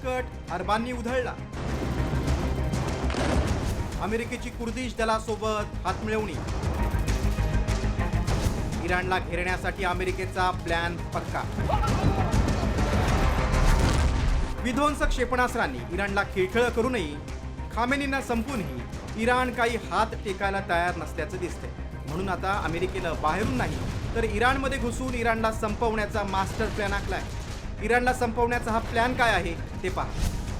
Cut अरबांनी उधळला. अमेरिकेची Kurdish दलासोबत हातमिळवणी. इराणला घेरण्यासाठी अमेरिकेचा प्लॅन पक्का. विध्वंसक क्षेपणास्त्रांनी इराणला खिळखिळ करूनही खामेनींना संपूनही इराण काही हात टेकायला तयार नसल्याचं दिसतंय. म्हणून आता अमेरिकेनं बाहेरून नाही तर इराणमध्ये घुसून इराणला संपवण्याचा मास्टर प्लॅन आखलाय. इराणला संपवण्याचा हा प्लॅन काय आहे ते पहा.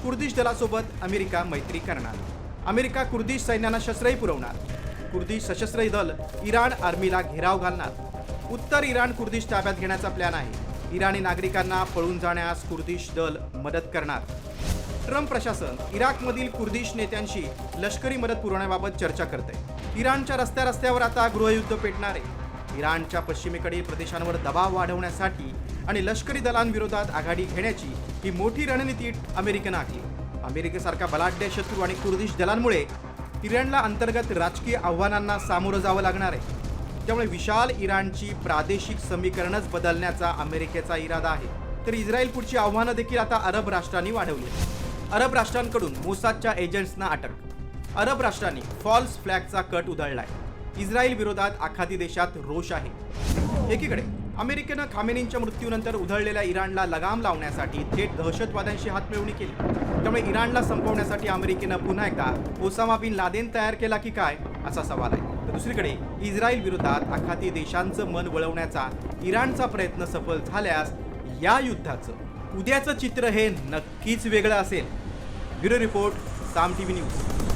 कुर्दिश दलासोबत अमेरिका मैत्री करणार. अमेरिका कुर्दिश सैन्यांना शस्त्रही पुरवणार. कुर्दिश सशस्त्र दल इराण आर्मीला घेराव घालणार. उत्तर इराण कुर्दिश ताब्यात घेण्याचा प्लॅन आहे. इराणी नागरिकांना पळून जाण्यास कुर्दिश दल मदत करणार. ट्रम्प प्रशासन इराकमधील कुर्दिश नेत्यांशी लष्करी मदत पुरवण्याबाबत चर्चा करते. इराणच्या रस्त्यावर आता गृहयुद्ध पेटणार आहे. इराणच्या पश्चिमेकडील प्रदेशांवर दबाव वाढवण्यासाठी आणि लष्करी दलांविरोधात आघाडी घेण्याची ही मोठी रणनीती अमेरिकेनं आखली. अमेरिकेसारखा बलाढ्य शत्रू आणि कुर्दिश दलांमुळे इराणला अंतर्गत राजकीय आव्हानांना सामोरं जावं लागणार आहे. त्यामुळे विशाल इराणची प्रादेशिक समीकरणच बदलण्याचा अमेरिकेचा इरादा आहे. तर इस्रायल पुढची आव्हानं देखील आता अरब राष्ट्रांनी वाढवली आहेत. अरब राष्ट्रांकडून मोसादच्या एजंट्सना अटक. अरब राष्ट्रांनी फॉल्स फ्लॅगचा कट उधळलाय. इस्रायल विरोधात आखाती देशात रोष आहे. एकीकडे अमेरिकेनं खामेनींच्या मृत्यूनंतर उधळलेल्या इराणला लगाम लावण्यासाठी थेट दहशतवाद्यांशी हातमिळवणी केली. त्यामुळे इराणला संपवण्यासाठी अमेरिकेनं पुन्हा एकदा ओसामा बिन लादेन तयार केला की काय असा सवाल आहे. तर दुसरीकडे इस्रायल विरोधात आखाती देशांचं मन वळवण्याचा इराणचा प्रयत्न सफल झाल्यास या युद्धाचं उद्याचं चित्र हे नक्कीच वेगळं असेल. ब्युरो रिपोर्ट, साम टीव्ही न्यूज.